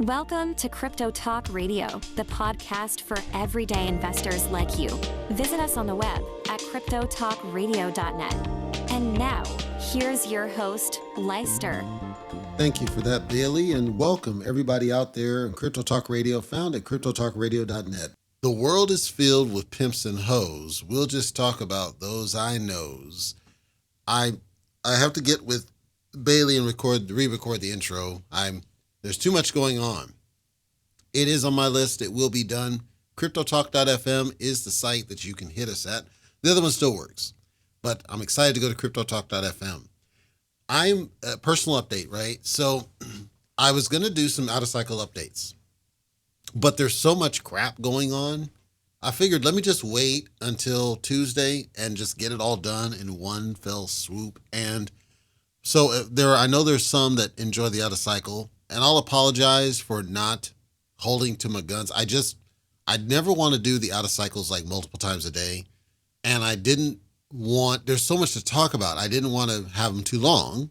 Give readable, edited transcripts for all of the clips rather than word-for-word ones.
Welcome to Crypto Talk Radio, the podcast for everyday investors like you. Visit us on the web at cryptotalkradio.net. And now, here's your host, Leister. Thank you for that, Bailey, and welcome everybody out there in Crypto Talk Radio, found at cryptotalkradio.net. The world is filled with pimps and hoes. We'll just talk about those I knows. I have to get with Bailey and re-record the intro. There's too much going on. It is on my list. It will be done. CryptoTalk.fm is the site that you can hit us at. The other one still works, but I'm excited to go to CryptoTalk.fm. I'm a personal update, right? So I was going to do some out-of-cycle updates, but there's so much crap going on. I figured let me just wait until Tuesday and just get it all done in one fell swoop. And so I know there's some that enjoy the out-of-cycle, and I'll apologize for not holding to my guns. I'd never want to do the out of cycles like multiple times a day. And there's so much to talk about. I didn't want to have them too long,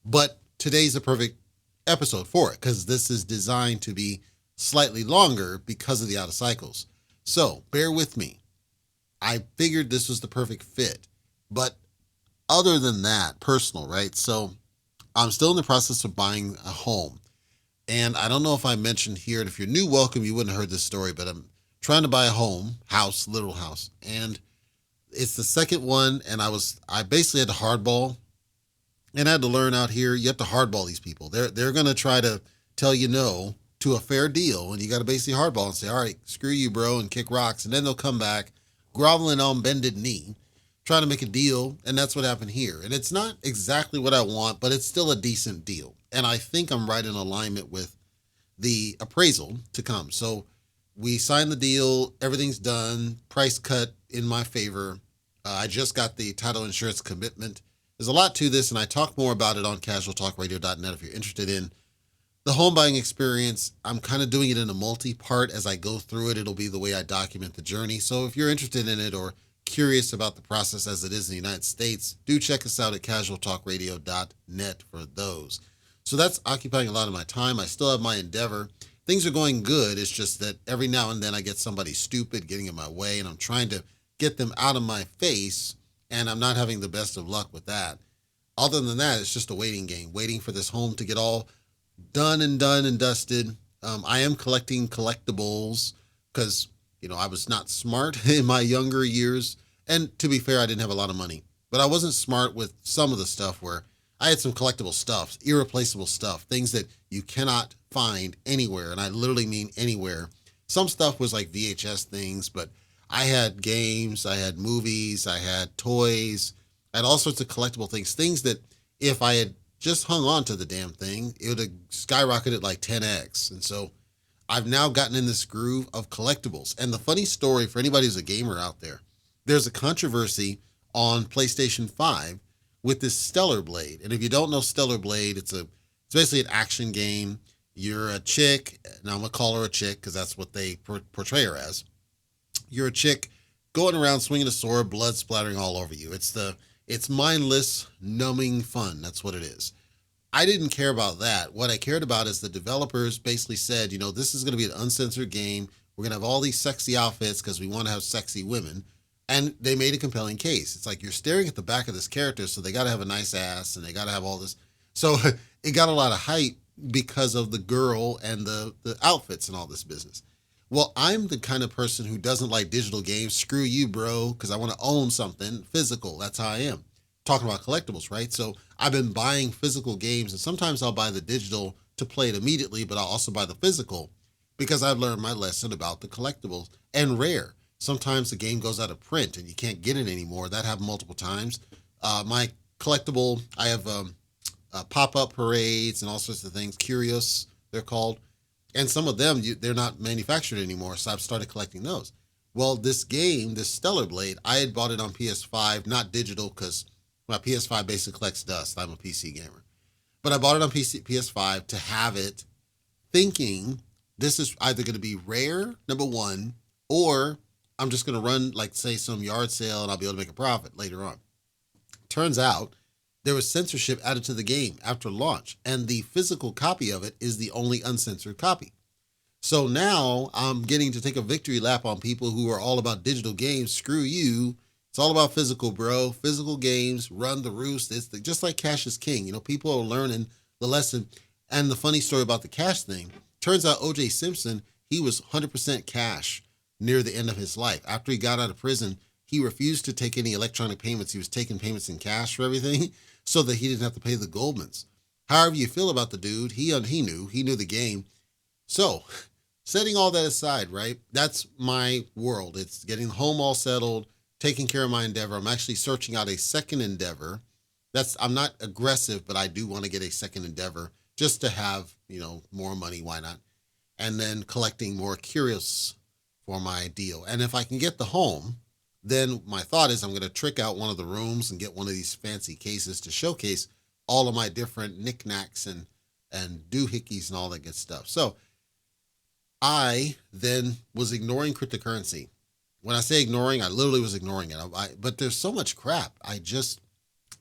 but today's a perfect episode for it because this is designed to be slightly longer because of the out of cycles. So bear with me. I figured this was the perfect fit, but other than that, personal, right? So I'm still in the process of buying a home. And I don't know if I mentioned here, and if you're new, welcome, you wouldn't have heard this story, but I'm trying to buy a literal house. And it's the second one. And I basically had to hardball, and I had to learn out here, you have to hardball these people. They're going to try to tell you no to a fair deal. And you got to basically hardball and say, all right, screw you, bro, and kick rocks. And then they'll come back groveling on bended knee, trying to make a deal. And that's what happened here. And it's not exactly what I want, but it's still a decent deal. And I think I'm right in alignment with the appraisal to come. So we signed the deal. Everything's done. Price cut in my favor. I just got the title insurance commitment. There's a lot to this, and I talk more about it on casualtalkradio.net if you're interested in the home buying experience. I'm kind of doing it in a multi-part as I go through it. It'll be the way I document the journey. So if you're interested in it or curious about the process as it is in the United States, do check us out at casualtalkradio.net for those. So that's occupying a lot of my time. I still have my endeavor. Things are going good. It's just that every now and then I get somebody stupid getting in my way, and I'm trying to get them out of my face, and I'm not having the best of luck with that. Other than that, it's just a waiting game, waiting for this home to get all done and dusted. I am collecting collectibles because, I was not smart in my younger years. And to be fair, I didn't have a lot of money, but I wasn't smart with some of the stuff where I had some collectible stuff, irreplaceable stuff, things that you cannot find anywhere. And I literally mean anywhere. Some stuff was like VHS things, but I had games, I had movies, I had toys, I had all sorts of collectible things that if I had just hung on to the damn thing, it would have skyrocketed like 10x. And so I've now gotten in this groove of collectibles. And the funny story for anybody who's a gamer out there, there's a controversy on PlayStation 5 with this Stellar Blade. And if you don't know Stellar Blade, it's basically an action game. You're a chick, and I'm going to call her a chick because that's what they portray her as. You're a chick going around swinging a sword, blood splattering all over you. It's mindless, numbing fun. That's what it is. I didn't care about that. What I cared about is the developers basically said, this is going to be an uncensored game. We're going to have all these sexy outfits because we want to have sexy women. And they made a compelling case. It's like you're staring at the back of this character, so they got to have a nice ass and they got to have all this. So it got a lot of hype because of the girl and the outfits and all this business. Well, I'm the kind of person who doesn't like digital games. Screw you, bro, because I want to own something physical. That's how I am. Talking about collectibles, right? So I've been buying physical games, and sometimes I'll buy the digital to play it immediately, but I'll also buy the physical because I've learned my lesson about the collectibles and rare. Sometimes the game goes out of print and you can't get it anymore. That happened multiple times. My collectible, I have pop-up parades and all sorts of things. Curious, they're called. And some of them, they're not manufactured anymore, so I've started collecting those. Well, this game, this Stellar Blade, I had bought it on PS5, not digital, because my PS5 basically collects dust. I'm a PC gamer. But I bought it on PS5 to have it, thinking this is either going to be rare, number one, or I'm just going to run, like, say, some yard sale and I'll be able to make a profit later on. Turns out There was censorship added to the game after launch, and the physical copy of it is the only uncensored copy. So now I'm getting to take a victory lap on people who are all about digital games. Screw you. It's all about physical, bro. Physical games run the roost. Just like cash is king. People are learning the lesson. And the funny story about the cash thing, turns out O.J. Simpson, he was 100% cash near the end of his life. After he got out of prison, he refused to take any electronic payments. He was taking payments in cash for everything so that he didn't have to pay the Goldmans. However you feel about the dude, he knew the game. So setting all that aside, right? That's my world. It's getting home all settled, taking care of my endeavor. I'm actually searching out a second endeavor. I'm not aggressive, but I do want to get a second endeavor just to have, more money. Why not? And then collecting more curios for my deal. And if I can get the home, then my thought is I'm going to trick out one of the rooms and get one of these fancy cases to showcase all of my different knickknacks and doohickeys and all that good stuff. So I then was ignoring cryptocurrency. When I say ignoring, I literally was ignoring it. But there's so much crap. I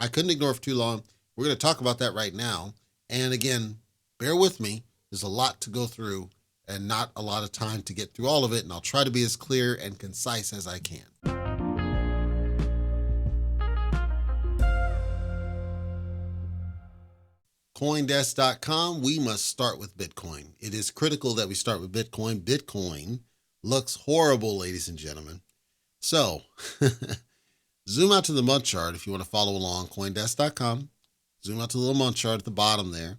couldn't ignore it for too long. We're going to talk about that right now. And again, bear with me. There's a lot to go through and not a lot of time to get through all of it. And I'll try to be as clear and concise as I can. Coindesk.com, we must start with Bitcoin. It is critical that we start with Bitcoin. Bitcoin looks horrible, ladies and gentlemen. So zoom out to the month chart if you want to follow along, Coindesk.com. Zoom out to the little month chart at the bottom there.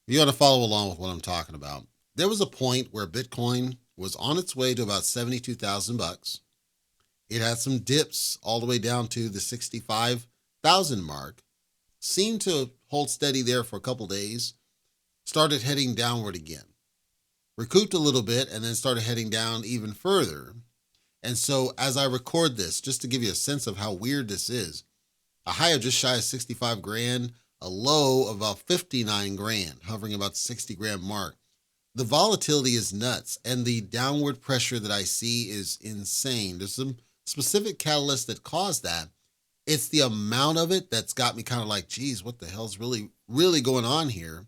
If you want to follow along with what I'm talking about. There was a point where Bitcoin was on its way to about $72,000. It had some dips all the way down to the 65,000 mark. Seemed to hold steady there for a couple days, started heading downward again. Recouped a little bit and then started heading down even further. And so as I record this, just to give you a sense of how weird this is, a high of just shy of 65 grand, a low of about 59 grand, hovering about the 60 grand mark. The volatility is nuts, and the downward pressure that I see is insane. There's some specific catalysts that cause that. It's the amount of it that's got me kind of like, geez, what the hell's really going on here?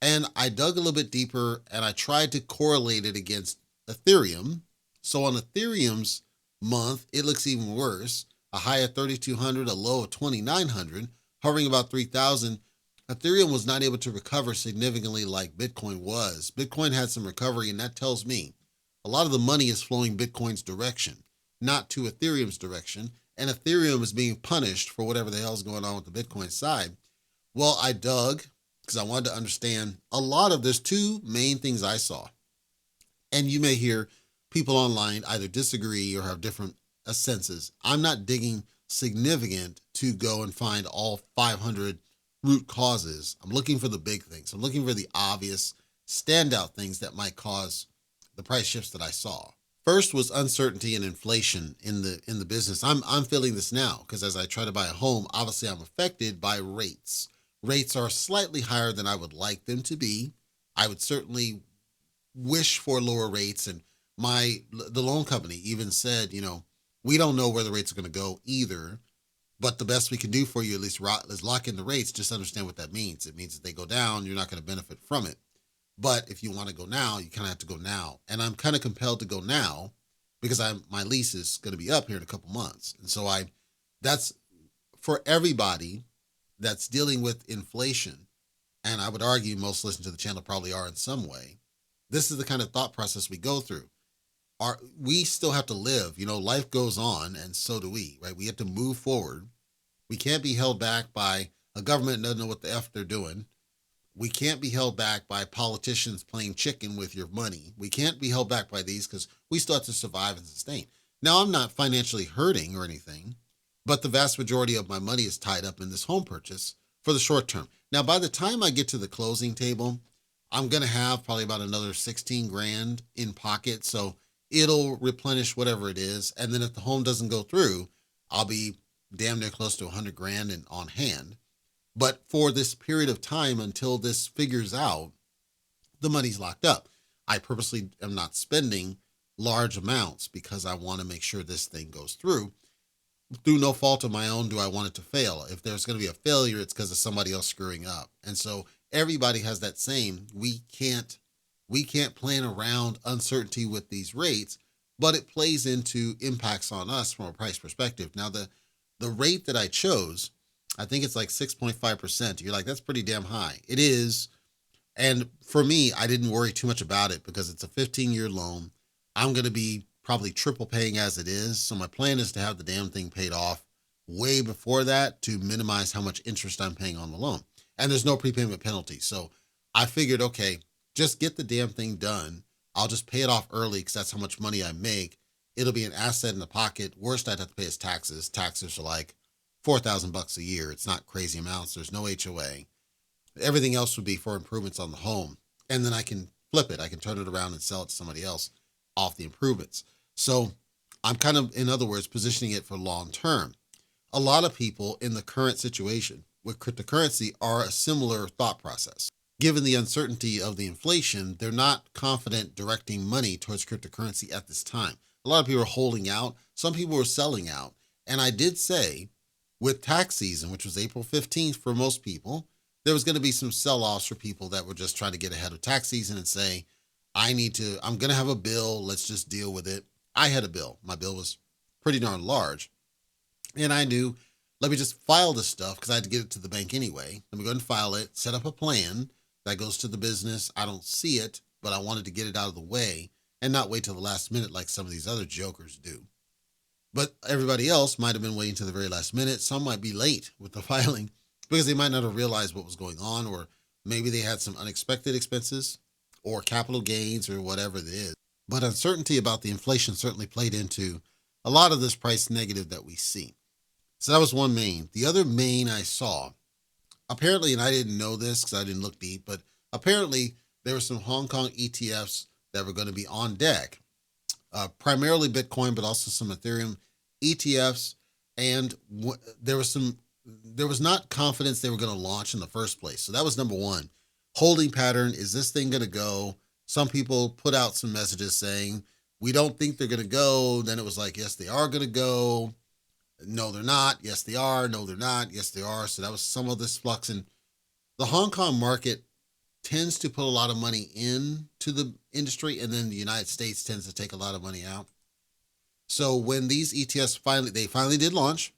And I dug a little bit deeper and I tried to correlate it against Ethereum. So on Ethereum's month, it looks even worse. A high of 3,200, a low of 2,900, hovering about 3,000. Ethereum was not able to recover significantly like Bitcoin was. Bitcoin had some recovery, and that tells me a lot of the money is flowing Bitcoin's direction, not to Ethereum's direction. And Ethereum is being punished for whatever the hell's going on with the Bitcoin side. Well, I dug because I wanted to understand there's two main things I saw. And you may hear people online either disagree or have different senses. I'm not digging significant to go and find all 500 root causes. I'm looking for the big things. I'm looking for the obvious standout things that might cause the price shifts that I saw. First was uncertainty and inflation in the business. I'm feeling this now because as I try to buy a home, obviously I'm affected by rates. Rates are slightly higher than I would like them to be. I would certainly wish for lower rates, and the loan company even said, we don't know where the rates are going to go either, but the best we can do for you at least is lock in the rates. Just understand what that means. It means if they go down, you're not going to benefit from it. But if you want to go now, you kind of have to go now. And I'm kind of compelled to go now because my lease is going to be up here in a couple months. And so that's for everybody that's dealing with inflation. And I would argue most listeners to the channel probably are in some way. This is the kind of thought process we go through. We still have to live, life goes on, and so do we, right? We have to move forward. We can't be held back by a government that doesn't know what the F they're doing. We can't be held back by politicians playing chicken with your money. We can't be held back by these because we still have to survive and sustain. Now, I'm not financially hurting or anything, but the vast majority of my money is tied up in this home purchase for the short term. Now, by the time I get to the closing table, I'm going to have probably about another 16 grand in pocket. So it'll replenish whatever it is. And then if the home doesn't go through, I'll be damn near close to 100 grand on hand. But for this period of time until this figures out, the money's locked up. I purposely am not spending large amounts because I want to make sure this thing goes through. through no fault of my own do I want it to fail. If there's going to be a failure, it's because of somebody else screwing up. And so everybody has that same, we can't plan around uncertainty with these rates, but it plays into impacts on us from a price perspective. Now, the rate that I chose, I think it's like 6.5%. You're like, that's pretty damn high. It is. And for me, I didn't worry too much about it because it's a 15-year loan. I'm going to be probably triple paying as it is. So my plan is to have the damn thing paid off way before that to minimize how much interest I'm paying on the loan. And there's no prepayment penalty. So I figured, okay, just get the damn thing done. I'll just pay it off early because that's how much money I make. It'll be an asset in the pocket. Worst I'd have to pay is taxes. Taxes are like $4,000 a year. It's not crazy amounts. There's no HOA. Everything else would be for improvements on the home. And then I can flip it. I can turn it around and sell it to somebody else off the improvements. So I'm kind of, in other words, positioning it for long term. A lot of people in the current situation with cryptocurrency are a similar thought process. Given the uncertainty of the inflation, they're not confident directing money towards cryptocurrency at this time. A lot of people are holding out. Some people are selling out. And I did say with tax season, which was April 15th for most people, there was going to be some sell-offs for people that were just trying to get ahead of tax season and say, I'm going to have a bill. Let's just deal with it. I had a bill. My bill was pretty darn large. And I knew, let me just file this stuff because I had to get it to the bank anyway. Let me go ahead and file it, set up a plan that goes to the business. I don't see it, but I wanted to get it out of the way and not wait till the last minute like some of these other jokers do. But everybody else might have been waiting to the very last minute. Some might be late with the filing because they might not have realized what was going on, or maybe they had some unexpected expenses or capital gains or whatever it is. But uncertainty about the inflation certainly played into a lot of this price negative that we see. So that was one main. The other main I saw, apparently, and I didn't know this because I didn't look deep, but apparently there were some Hong Kong ETFs that were going to be on deck, primarily Bitcoin, but also some Ethereum ETFs. And there was not confidence they were going to launch in the first place. So that was number one. Holding pattern. Is this thing going to go? Some people put out some messages saying, we don't think they're going to go. Then it was like, yes, they are going to go. No, they're not. Yes, they are. No, they're not. Yes, they are. So that was some of this flux. And the Hong Kong market tends to put a lot of money into the industry, and then the United States tends to take a lot of money out. So when these ETFs finally did launch,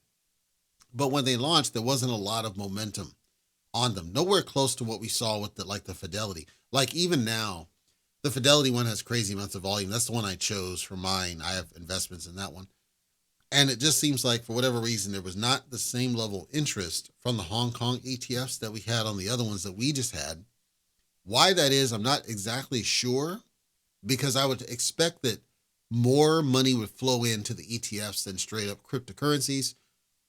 but when they launched, there wasn't a lot of momentum on them. Nowhere close to what we saw with the Fidelity. Like even now, the Fidelity one has crazy amounts of volume. That's the one I chose for mine. I have investments in that one. And it just seems like for whatever reason, there was not the same level of interest from the Hong Kong ETFs that we had on the other ones that we just had. Why that is, I'm not exactly sure, because I would expect that more money would flow into the ETFs than straight up cryptocurrencies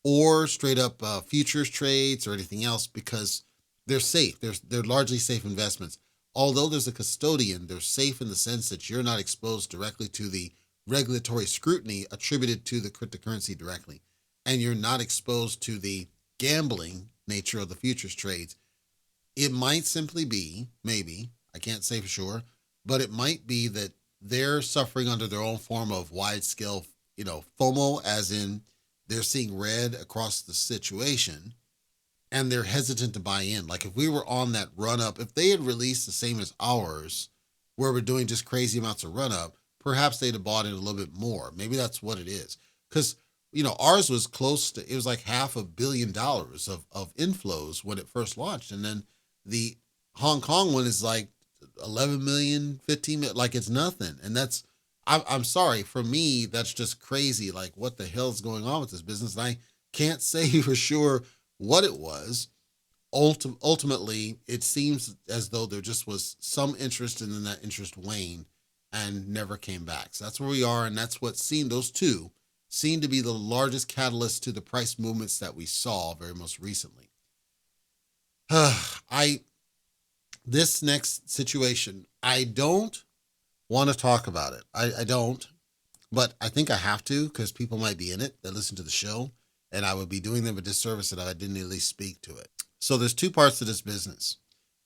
or straight up futures trades or anything else, because they're safe. They're largely safe investments. Although there's a custodian, they're safe in the sense that you're not exposed directly to the regulatory scrutiny attributed to the cryptocurrency directly. And you're not exposed to the gambling nature of the futures trades. It might simply be, maybe, I can't say for sure, but it might be that they're suffering under their own form of wide scale, FOMO, as in they're seeing red across the situation and they're hesitant to buy in. Like if we were on that run up, if they had released the same as ours, where we're doing just crazy amounts of run up, perhaps they'd have bought in a little bit more. Maybe that's what it is. Because, ours was close to, it was like $500 million of inflows when it first launched. And then the Hong Kong one is like 11 million, 15 million, like it's nothing. And I'm sorry, for me, that's just crazy. Like what the hell's going on with this business? And I can't say for sure what it was. Ultimately, it seems as though there just was some interest and then that interest waned and never came back. So that's where we are. And that's what those two seem to be the largest catalyst to the price movements that we saw very most recently. This next situation, I don't want to talk about it. I don't, but I think I have to, because people might be in it that listen to the show, and I would be doing them a disservice if I didn't at least speak to it. So there's two parts to this business.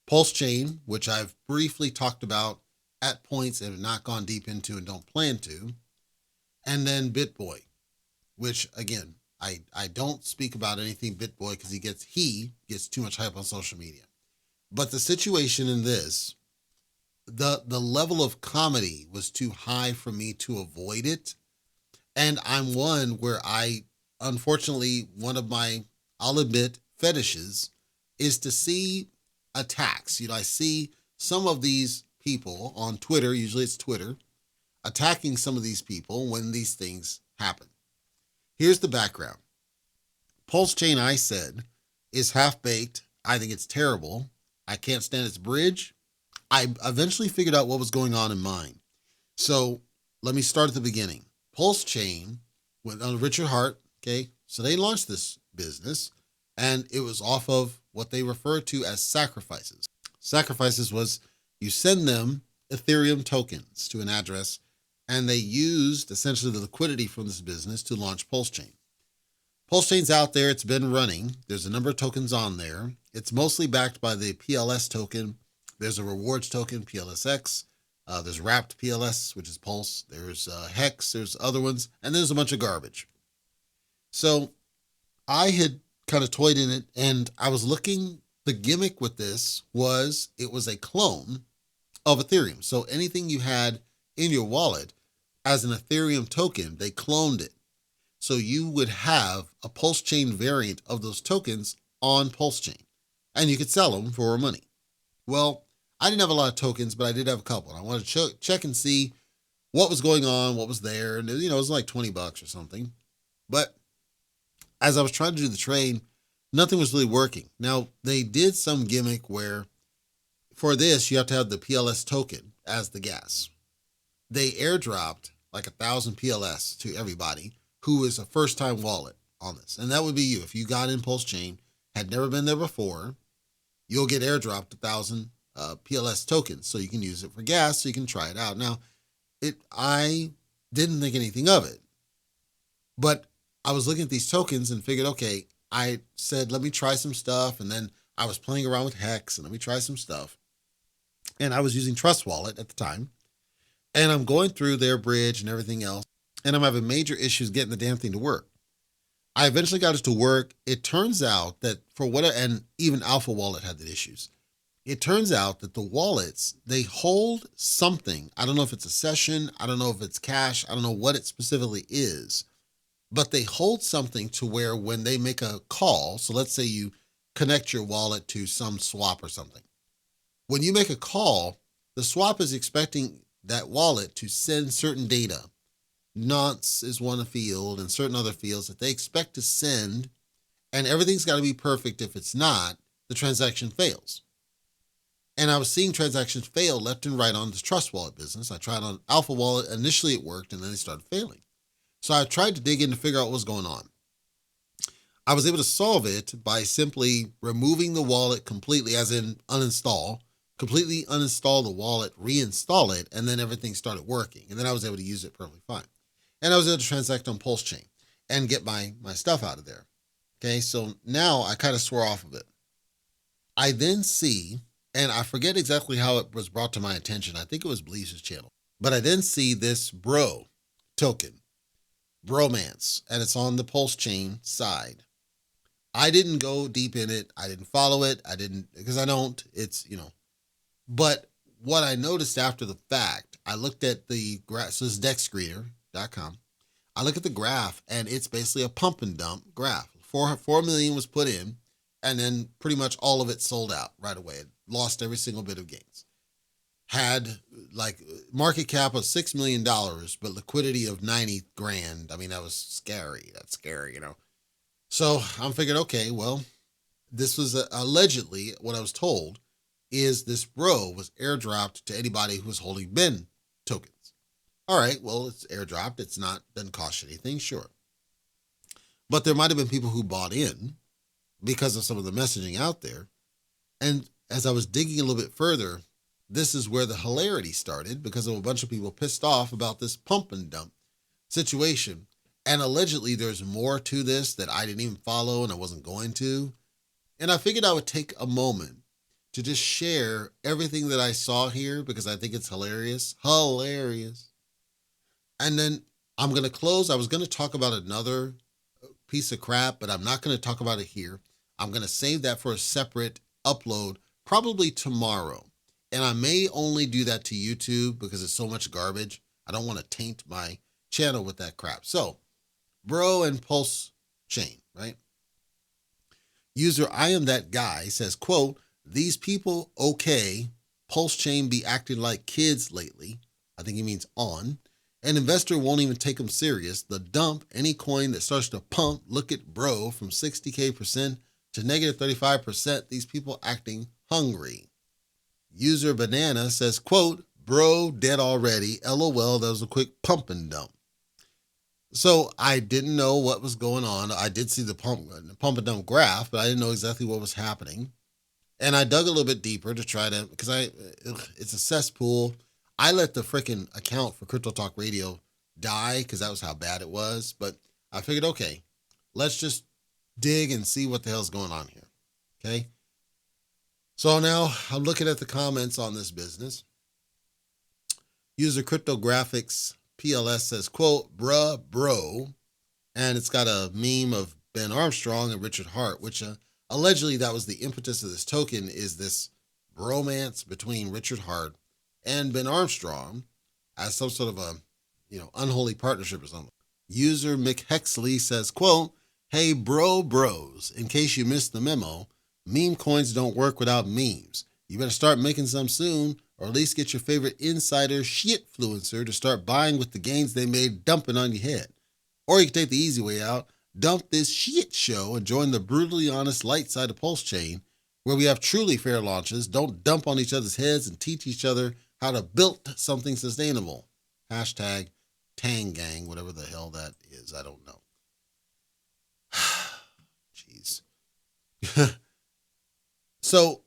Pulse Chain, which I've briefly talked about at points and have not gone deep into and don't plan to. And then BitBoy, which again, I don't speak about anything BitBoy because he gets too much hype on social media. But the situation in this, the level of comedy was too high for me to avoid it. And I'm one where unfortunately, one of my, I'll admit, fetishes is to see attacks. I see some of these people on Twitter, usually it's Twitter, attacking some of these people when these things happen. Here's the background. Pulse Chain, I said, is half-baked. I think it's terrible. I can't stand its bridge. I eventually figured out what was going on in mine. So let me start at the beginning. Pulse Chain went on Richard Hart, okay? So they launched this business, and it was off of what they refer to as sacrifices. Sacrifices was you send them Ethereum tokens to an address, and they used essentially the liquidity from this business to launch Pulse Chain. Pulse Chain's out there. It's been running. There's a number of tokens on there. It's mostly backed by the PLS token. There's a rewards token, PLSX. There's wrapped PLS, which is Pulse. There's Hex. There's other ones. And there's a bunch of garbage. So I had kind of toyed in it, and I was looking. The gimmick with this was it was a clone of Ethereum. So anything you had in your wallet as an Ethereum token, they cloned it. So you would have a Pulse Chain variant of those tokens on Pulse Chain, and you could sell them for money. Well, I didn't have a lot of tokens, but I did have a couple. And I wanted to check and see what was going on, what was there. And, it was like $20 or something. But as I was trying to do the trade, nothing was really working. Now, they did some gimmick where for this, you have to have the PLS token as the gas. They airdropped like 1,000 PLS to everybody who is a first-time wallet on this. And that would be you. If you got in Pulse Chain, had never been there before, you'll get airdropped 1,000 PLS tokens. So you can use it for gas, so you can try it out. Now, I didn't think anything of it. But I was looking at these tokens and figured, okay, I said, let me try some stuff. And then I was playing around with Hex and let me try some stuff. And I was using Trust Wallet at the time. And I'm going through their bridge and everything else. And I'm having major issues getting the damn thing to work. I eventually got it to work. It turns out that and even Alpha Wallet had the issues. It turns out that the wallets, they hold something. I don't know if it's a session. I don't know if it's cash. I don't know what it specifically is. But they hold something to where when they make a call, so let's say you connect your wallet to some swap or something. When you make a call, the swap is expecting that wallet to send certain data. Nonce is one field and certain other fields that they expect to send, and everything's got to be perfect. If it's not, the transaction fails. And I was seeing transactions fail left and right on this Trust Wallet business. I tried on Alpha Wallet. Initially it worked, and then it started failing. So I tried to dig in to figure out what was going on. I was able to solve it by simply removing the wallet completely, as in completely uninstall the wallet, reinstall it, and then everything started working. And then I was able to use it perfectly fine. And I was able to transact on Pulse Chain and get my stuff out of there. Okay, so now I kind of swore off of it. I then see, and I forget exactly how it was brought to my attention. I think it was Bleach's channel. But I then see this bro token, bromance, and it's on the Pulse Chain side. I didn't go deep in it. I didn't follow it. Because I don't. But what I noticed after the fact, I looked at the graph. So this is dexscreener.com. I look at the graph, and it's basically a pump and dump graph. 4 million was put in, and then pretty much all of it sold out right away. It lost every single bit of gains. Had like market cap of $6 million, but liquidity of 90 grand. I mean, that was scary. That's scary, So I'm figuring, okay, well, this was allegedly what I was told is this bro was airdropped to anybody who was holding Ben tokens. All right, well, it's airdropped. Doesn't cost you anything, sure. But there might have been people who bought in because of some of the messaging out there. And as I was digging a little bit further, this is where the hilarity started because of a bunch of people pissed off about this pump and dump situation. And allegedly there's more to this that I didn't even follow and I wasn't going to. And I figured I would take a moment to just share everything that I saw here because I think it's hilarious. Hilarious. And then I'm going to close. I was going to talk about another piece of crap, but I'm not going to talk about it here. I'm going to save that for a separate upload, probably tomorrow. And I may only do that to YouTube because it's so much garbage. I don't want to taint my channel with that crap. So, Bro and Pulse Chain, right? User I am that guy says, quote, these people okay, Pulse Chain be acting like kids lately. I think he means on. An investor won't even take them serious. The dump, any coin that starts to pump, look at Bro from 60% to negative 35%. These people acting hungry. User Banana says, quote, Bro dead already. LOL, that was a quick pump and dump. So I didn't know what was going on. I did see the pump and dump graph, but I didn't know exactly what was happening. And I dug a little bit deeper to try to, because it's a cesspool. I let the freaking account for Crypto Talk Radio die because that was how bad it was. But I figured, okay, let's just dig and see what the hell's going on here. Okay. So now I'm looking at the comments on this business. User Cryptographics PLS says, quote, bruh, bro. And it's got a meme of Ben Armstrong and Richard Hart, which allegedly that was the impetus of this token, is this bromance between Richard Hart and Ben Armstrong as some sort of a, unholy partnership or something. User McHexley says, quote, hey, bros, in case you missed the memo, meme coins don't work without memes. You better start making some soon, or at least get your favorite insider shitfluencer to start buying with the gains they made dumping on your head. Or you can take the easy way out, dump this shit show and join the brutally honest light side of Pulse Chain, where we have truly fair launches, don't dump on each other's heads, and teach each other how to build something sustainable. Hashtag Tang Gang, whatever the hell that is. I don't know. Jeez. So,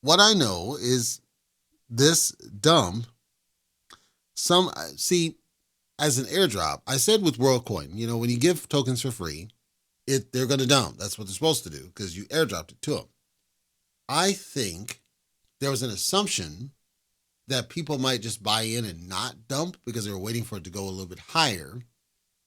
what I know is this dump, as an airdrop, I said with WorldCoin, when you give tokens for free, they're going to dump. That's what they're supposed to do because you airdropped it to them. I think there was an assumption that people might just buy in and not dump because they were waiting for it to go a little bit higher,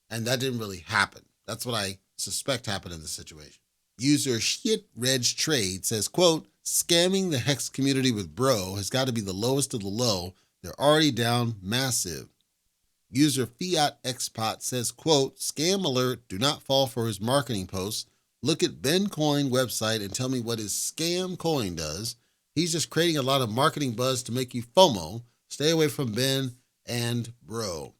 and that didn't really happen. That's what I suspect happened in this situation. User ShitRegTrade says, quote, scamming the Hex community with Bro has got to be the lowest of the low. They're already down massive. User Fiat Xpot says, quote, scam alert, do not fall for his marketing posts. Look at Ben Coin website and tell me what his scam coin does. He's just creating a lot of marketing buzz to make you FOMO. Stay away from Ben and Bro.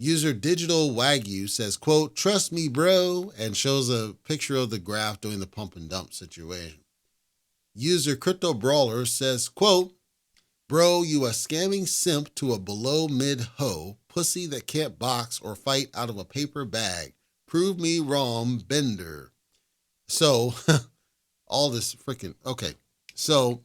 User Digital Wagyu says, quote, trust me, bro, and shows a picture of the graph doing the pump and dump situation. User Crypto Brawler says, quote, bro, you a scamming simp to a below mid hoe, pussy that can't box or fight out of a paper bag. Prove me wrong, Bender. So, all this freaking, okay. So,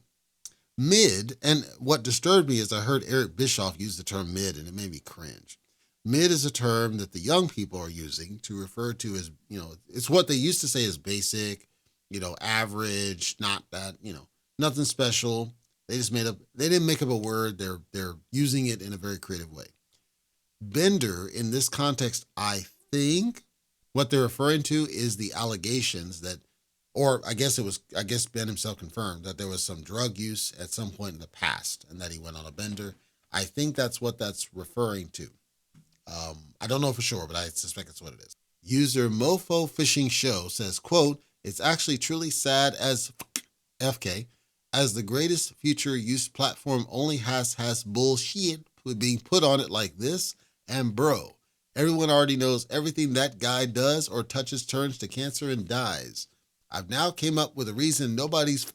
mid, and what disturbed me is I heard Eric Bischoff use the term mid, and it made me cringe. Mid is a term that the young people are using to refer to as, it's what they used to say is basic, average, not that, nothing special. They didn't make up a word. They're using it in a very creative way. Bender, in this context, I think what they're referring to is the allegations that, or I guess Ben himself confirmed that there was some drug use at some point in the past and that he went on a bender. I think that's what that's referring to. I don't know for sure, but I suspect it's what it is. User Mofo Fishing Show says, quote, it's actually truly sad as FK, as the greatest future use platform only has bullshit being put on it like this, and bro, everyone already knows everything that guy does or touches turns to cancer and dies. I've now came up with a reason nobody's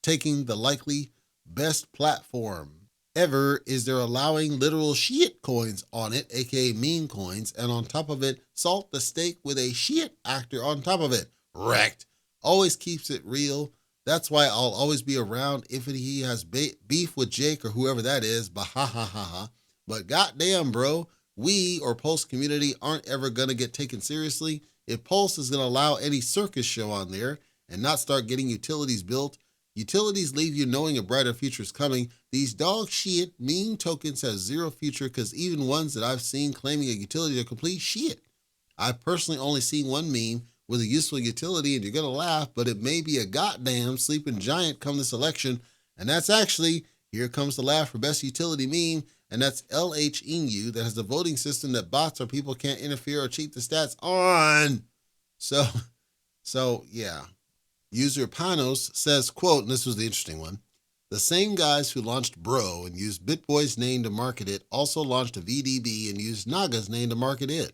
taking the likely best platform ever is they're allowing literal shit coins on it, aka meme coins, and on top of it, salt the steak with a shit actor on top of it. Wrecked. Always keeps it real. That's why I'll always be around if he has beef with Jake or whoever that is, but ha ha ha ha. But goddamn, bro, we or Pulse community aren't ever gonna get taken seriously if Pulse is gonna allow any circus show on there and not start getting utilities built. Utilities leave you knowing a brighter future is coming. These dog shit meme tokens have zero future because even ones that I've seen claiming a utility are complete shit. I've personally only seen one meme with a useful utility, and you're going to laugh, but it may be a goddamn sleeping giant come this election. And that's actually, here comes the laugh for best utility meme, and that's LH Inu that has the voting system that bots or people can't interfere or cheat the stats on. So yeah. User Panos says, quote, and this was the interesting one, the same guys who launched Bro and used BitBoy's name to market it also launched a VDB and used Naga's name to market it.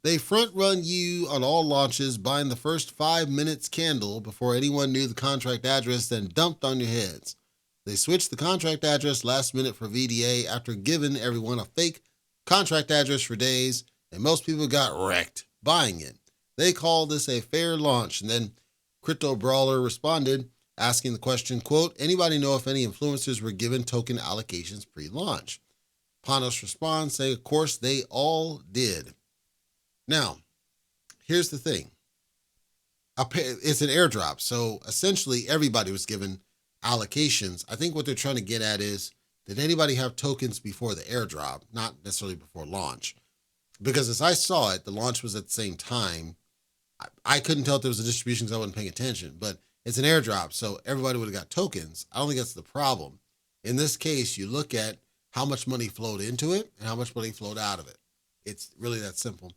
They front-run you on all launches, buying the first 5 minutes candle before anyone knew the contract address, then dumped on your heads. They switched the contract address last minute for VDA after giving everyone a fake contract address for days, and most people got wrecked buying it. They called this a fair launch, and then Crypto Brawler responded, asking the question, quote, anybody know if any influencers were given token allocations pre-launch? Panos responds, saying, of course, they all did. Now, here's the thing. It's an airdrop, so essentially everybody was given allocations. I think what they're trying to get at is, did anybody have tokens before the airdrop, not necessarily before launch? Because as I saw it, the launch was at the same time. I couldn't tell if there was a distribution because I wasn't paying attention, but it's an airdrop, so everybody would have got tokens. I don't think that's the problem. In this case, you look at how much money flowed into it and how much money flowed out of it. It's really that simple.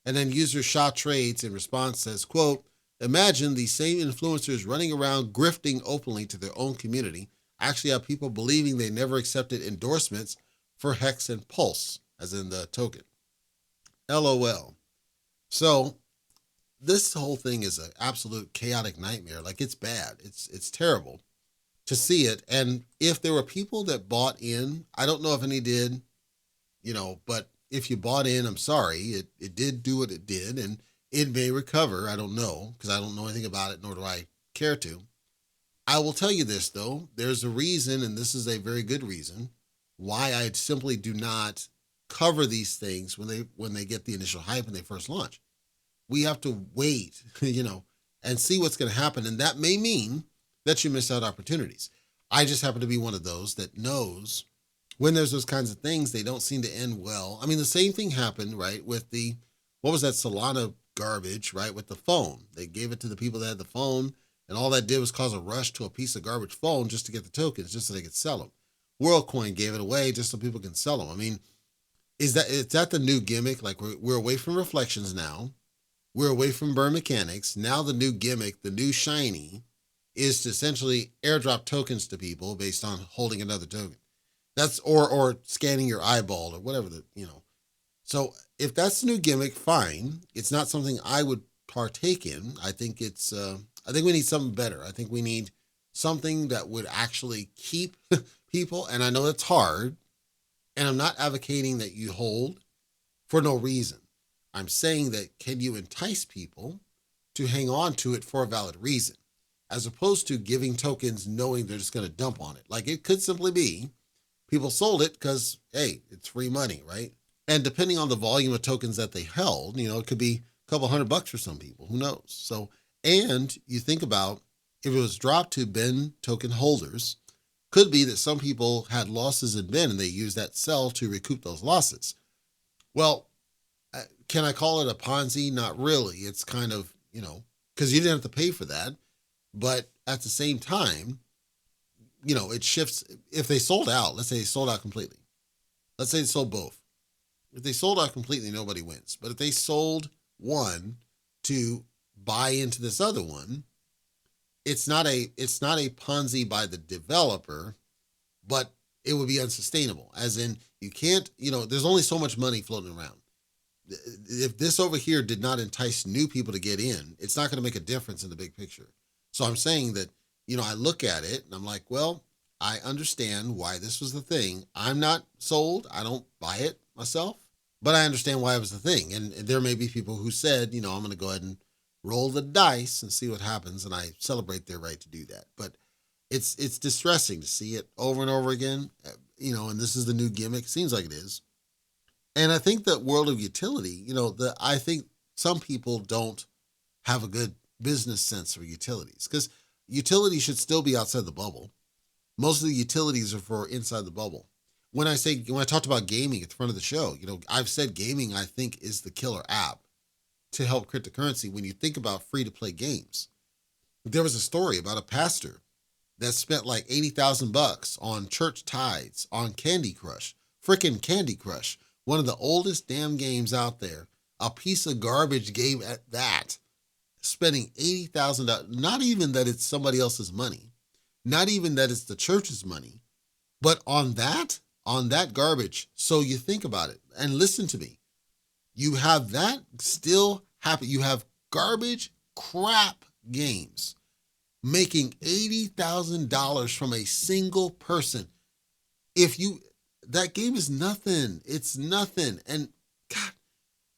And then user Shaw Trades in response says, quote, imagine these same influencers running around grifting openly to their own community actually have people believing they never accepted endorsements for Hex and Pulse, as in the token. LOL. So this whole thing is an absolute chaotic nightmare. Like, it's bad. It's terrible to see it. And if there were people that bought in, I don't know if any did, but if you bought in, I'm sorry. It did do what it did, and it may recover. I don't know, because I don't know anything about it, nor do I care to. I will tell you this, though. There's a reason, and this is a very good reason, why I simply do not cover these things when they get the initial hype and they first launch. We have to wait, and see what's going to happen. And that may mean that you miss out opportunities. I just happen to be one of those that knows when there's those kinds of things, they don't seem to end well. I mean, the same thing happened, right, with what was that Solana garbage, right, with the phone. They gave it to the people that had the phone, and all that did was cause a rush to a piece of garbage phone just to get the tokens, just so they could sell them. WorldCoin gave it away just so people can sell them. I mean, is that the new gimmick? Like, we're away from reflections now. We're away from burn mechanics. Now the new gimmick, the new shiny, is to essentially airdrop tokens to people based on holding another token. That's or scanning your eyeball or whatever So if that's the new gimmick, fine. It's not something I would partake in. I think I think we need something better. I think we need something that would actually keep people. And I know it's hard. And I'm not advocating that you hold for no reason. I'm saying that, can you entice people to hang on to it for a valid reason, as opposed to giving tokens knowing they're just going to dump on it? Like, it could simply be people sold it because, hey, it's free money, right? And depending on the volume of tokens that they held, it could be a couple $100 for some people. Who knows? So, and you think about if it was dropped to Ben token holders, could be that some people had losses in Ben and they used that sell to recoup those losses. Well, can I call it a Ponzi? Not really. It's kind of, because you didn't have to pay for that. But at the same time, it shifts. If they sold out, let's say they sold out completely. Let's say they sold both. If they sold out completely, nobody wins. But if they sold one to buy into this other one, it's not a Ponzi by the developer, but it would be unsustainable. As in, you can't, there's only so much money floating around. If this over here did not entice new people to get in, it's not going to make a difference in the big picture. So I'm saying that, I look at it and I'm like, well, I understand why this was the thing. I'm not sold. I don't buy it myself, but I understand why it was the thing. And there may be people who said, I'm going to go ahead and roll the dice and see what happens. And I celebrate their right to do that. But it's distressing to see it over and over again, and this is the new gimmick. Seems like it is. And I think that world of utility, I think some people don't have a good business sense for utilities, because utilities should still be outside the bubble. Most of the utilities are for inside the bubble. When I talked about gaming at the front of the show, I've said gaming, I think, is the killer app. to help cryptocurrency when you think about free-to-play games. There was a story about a pastor that spent like $80,000 on church tithes on Candy Crush, freaking Candy Crush, one of the oldest damn games out there, a piece of garbage game at that, spending $80,000. Not even that it's somebody else's money, not even that it's the church's money, but on that garbage. So you think about it and listen to me. You have that still happen. You have garbage crap games making $80,000 from a single person. That game is nothing. It's nothing. And God,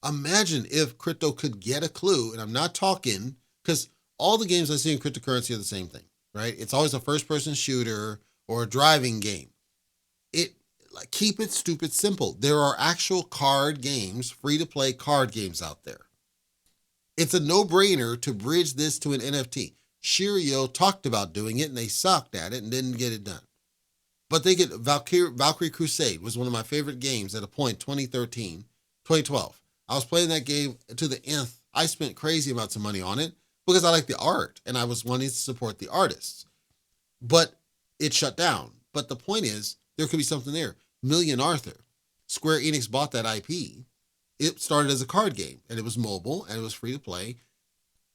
imagine if crypto could get a clue. And I'm not talking, because all the games I see in cryptocurrency are the same thing, right? It's always a first-person shooter or a driving game. Keep it stupid simple. There are actual card games, free-to-play card games out there. It's a no-brainer to bridge this to an NFT. Shirio talked about doing it, and they sucked at it and didn't get it done. But they get Valkyrie Crusade was one of my favorite games at a point, 2012. I was playing that game to the nth. I spent crazy amounts of money on it because I like the art, and I was wanting to support the artists. But it shut down. But the point is, there could be something there. Million Arthur. Square Enix bought that IP. It started as a card game, and it was mobile, and it was free to play.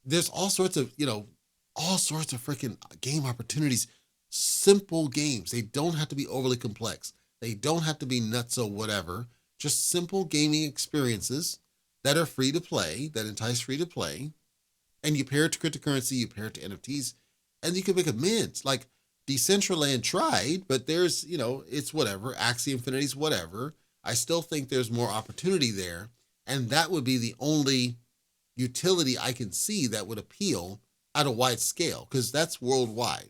There's all sorts of freaking game opportunities. Simple games. They don't have to be overly complex. They don't have to be nuts or whatever. Just simple gaming experiences that are free to play, that entice free to play. And you pair it to cryptocurrency, you pair it to NFTs, and you can make a mint. Like Decentraland tried, but there's, it's whatever. Axie Infinity's whatever. I still think there's more opportunity there. And that would be the only utility I can see that would appeal at a wide scale, because that's worldwide.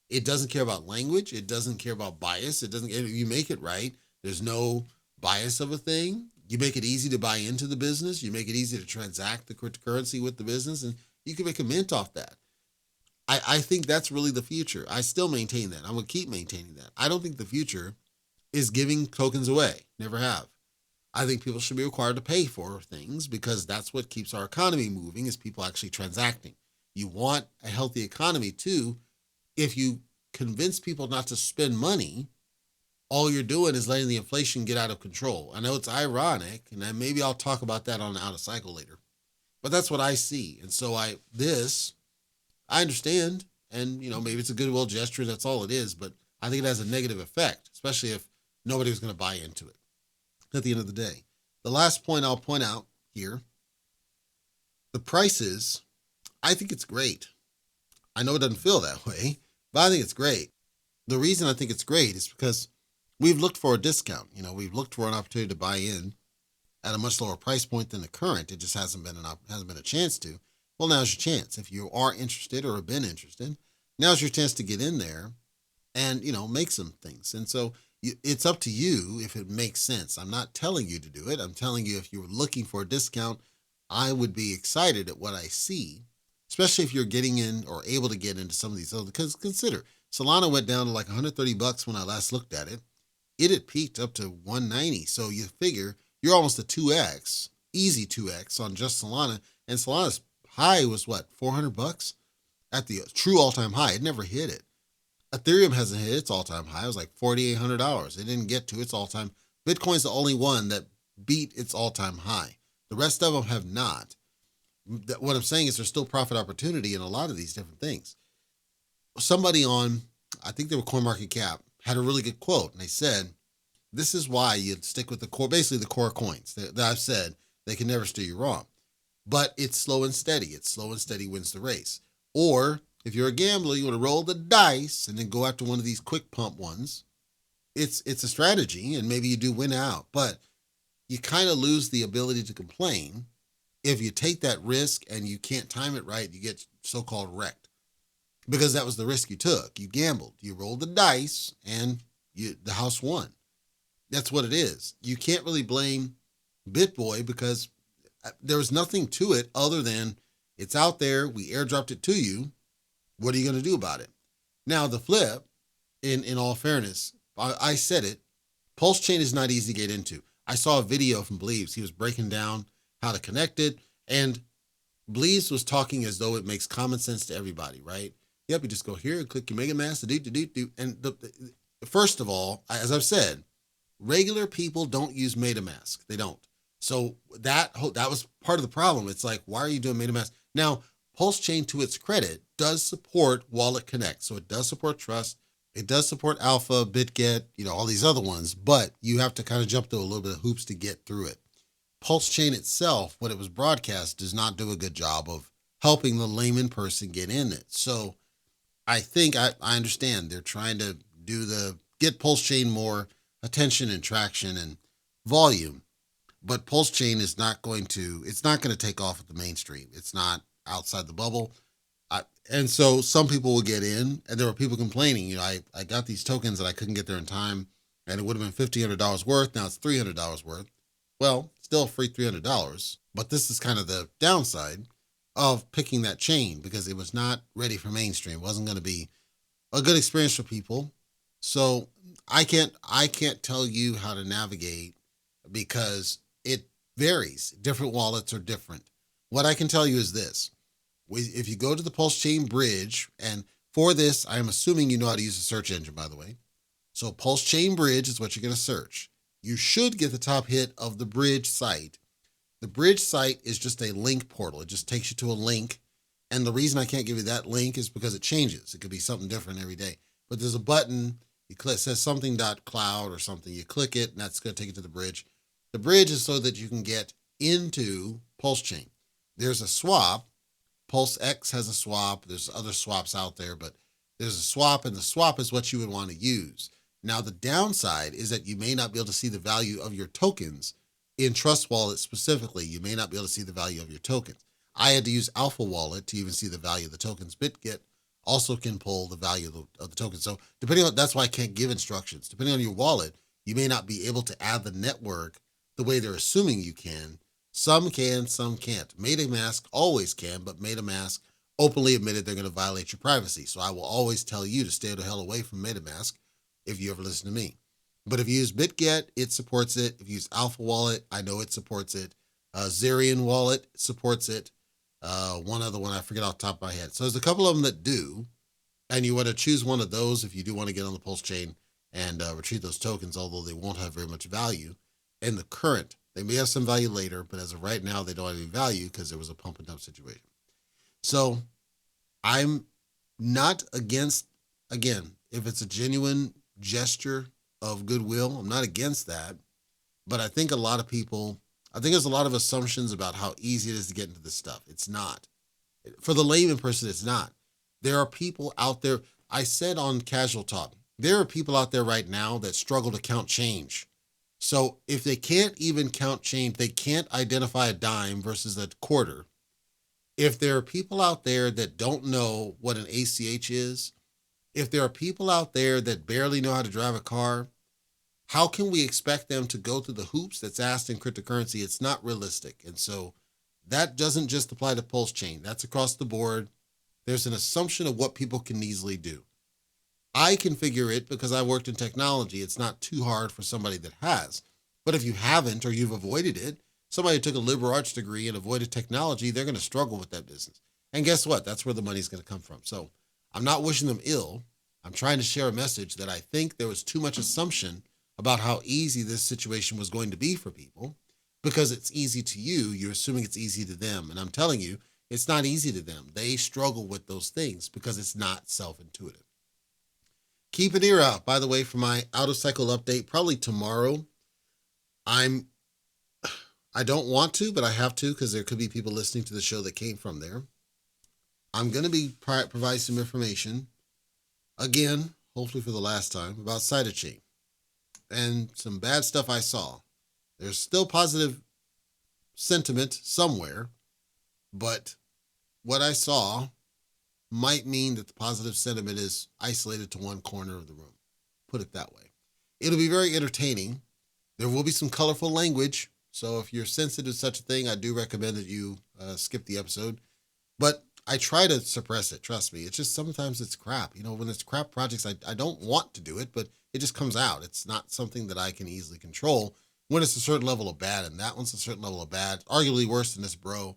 It doesn't care about language. It doesn't care about bias. You make it right. There's no bias of a thing. You make it easy to buy into the business. You make it easy to transact the cryptocurrency with the business, and you can make a mint off that. I think that's really the future. I still maintain that. I'm going to keep maintaining that. I don't think the future is giving tokens away. Never have. I think people should be required to pay for things, because that's what keeps our economy moving, is people actually transacting. You want a healthy economy too. If you convince people not to spend money, all you're doing is letting the inflation get out of control. I know it's ironic, and then maybe I'll talk about that on Out of Cycle later. But that's what I see. And so I understand, and maybe it's a goodwill gesture, that's all it is, but I think it has a negative effect, especially if nobody was going to buy into it at the end of the day. The last point I'll point out here, the prices, I think it's great. I know it doesn't feel that way, but I think it's great. The reason I think it's great is because we've looked for a discount. We've looked for an opportunity to buy in at a much lower price point than the current. It just hasn't been a chance to. Well, now's your chance. If you are interested or have been interested, now's your chance to get in there and, make some things. And so it's up to you if it makes sense. I'm not telling you to do it. I'm telling you, if you're looking for a discount, I would be excited at what I see, especially if you're getting in or able to get into some of these other, because consider Solana went down to like $130 when I last looked at it. It had peaked up to $190. So you figure you're almost a 2x, easy 2x on just Solana. And Solana's high was what, $400 at the true all-time high. It never hit it. Ethereum hasn't hit its all-time high. It was like $4,800. It didn't get to its all-time. Bitcoin's the only one that beat its all-time high. The rest of them have not. What I'm saying is there's still profit opportunity in a lot of these different things. Somebody on, I think they were CoinMarketCap, had a really good quote, and they said, this is why you stick with the core, basically the core coins that I've said, they can never steer you wrong. But it's slow and steady. It's slow and steady wins the race. Or if you're a gambler, you want to roll the dice and then go after one of these quick pump ones. It's a strategy, and maybe you do win out, but you kind of lose the ability to complain. If you take that risk and you can't time it right, you get so-called wrecked, because that was the risk you took. You gambled, you rolled the dice, and the house won. That's what it is. You can't really blame BitBoy, because there was nothing to it other than it's out there. We airdropped it to you. What are you going to do about it? Now, the flip, in all fairness, I said it, Pulse Chain is not easy to get into. I saw a video from Bleeves. He was breaking down how to connect it. And Bleez was talking as though it makes common sense to everybody, right? Yep, you just go here and click your MetaMask, do. And first of all, as I've said, regular people don't use MetaMask. They don't. So that was part of the problem. It's like, why are you doing MetaMask? Now, Pulse Chain, to its credit, does support Wallet Connect. So it does support Trust. It does support Alpha, BitGet, all these other ones, but you have to kind of jump through a little bit of hoops to get through it. Pulse Chain itself, when it was broadcast, does not do a good job of helping the layman person get in it. So I think I understand they're trying to get Pulse Chain more attention and traction and volume, but Pulse Chain is not going to take off at the mainstream. It's not outside the bubble. And so some people will get in, and there were people complaining, I got these tokens and I couldn't get there in time, and it would have been $1,500 worth. Now it's $300 worth. Well, still free $300, but this is kind of the downside of picking that chain because it was not ready for mainstream. It wasn't going to be a good experience for people. So I can't tell you how to navigate because it varies. Different wallets are different. What I can tell you is this. If you go to the Pulse Chain Bridge, and for this, I am assuming you know how to use a search engine, by the way. So Pulse Chain Bridge is what you're going to search. You should get the top hit of the Bridge site. The Bridge site is just a link portal. It just takes you to a link. And the reason I can't give you that link is because it changes. It could be something different every day. But there's a button, you click, it says something.cloud or something. You click it, and that's going to take you to the Bridge. The Bridge is so that you can get into Pulse Chain. There's a swap. Pulse X has a swap. There's other swaps out there, but there's a swap, and the swap is what you would want to use. Now, the downside is that you may not be able to see the value of your tokens in Trust Wallet specifically. You may not be able to see the value of your tokens. I had to use Alpha Wallet to even see the value of the tokens. BitGet also can pull the value of the tokens. So that's why I can't give instructions. Depending on your wallet, you may not be able to add the network the way they're assuming you can. Some can, some can't. MetaMask always can, but MetaMask openly admitted they're going to violate your privacy. So I will always tell you to stay the hell away from MetaMask if you ever listen to me. But if you use BitGet, it supports it. If you use Alpha Wallet, I know it supports it. Zerion Wallet supports it. One other one, I forget off the top of my head. So there's a couple of them that do, and you want to choose one of those if you do want to get on the Pulse Chain and retrieve those tokens, although they won't have very much value in the current. They may have some value later, but as of right now, they don't have any value because there was a pump and dump situation. So I'm not against, again, if it's a genuine gesture of goodwill, I'm not against that. But I think there's a lot of assumptions about how easy it is to get into this stuff. It's not. For the layman person, it's not. There are people out there. I said on Casual Talk, there are people out there right now that struggle to count change. So if they can't even count change, they can't identify a dime versus a quarter. If there are people out there that don't know what an ACH is, if there are people out there that barely know how to drive a car, how can we expect them to go through the hoops that's asked in cryptocurrency? It's not realistic. And so that doesn't just apply to Pulse Chain. That's across the board. There's an assumption of what people can easily do. I can figure it because I worked in technology. It's not too hard for somebody that has. But if you haven't or you've avoided it, somebody who took a liberal arts degree and avoided technology, they're going to struggle with that business. And guess what? That's where the money's going to come from. So I'm not wishing them ill. I'm trying to share a message that I think there was too much assumption about how easy this situation was going to be for people. Because it's easy to you, you're assuming it's easy to them. And I'm telling you, it's not easy to them. They struggle with those things because it's not self-intuitive. Keep an ear out, by the way, for my out-of-cycle update, probably tomorrow. I don't want to, but I have to because there could be people listening to the show that came from there. I'm going to be provide some information, again, hopefully for the last time, about Cytochain and some bad stuff I saw. There's still positive sentiment somewhere, but what I saw might mean that the positive sentiment is isolated to one corner of the room. Put it that way. It'll be very entertaining. There will be some colorful language. So if you're sensitive to such a thing, I do recommend that you skip the episode. But I try to suppress it. Trust me. It's just sometimes it's crap. When it's crap projects, I don't want to do it, but it just comes out. It's not something that I can easily control when it's a certain level of bad. And that one's a certain level of bad, arguably worse than this bro.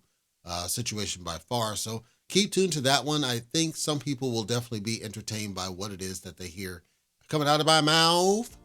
situation by far. So keep tuned to that one. I think some people will definitely be entertained by what it is that they hear coming out of my mouth.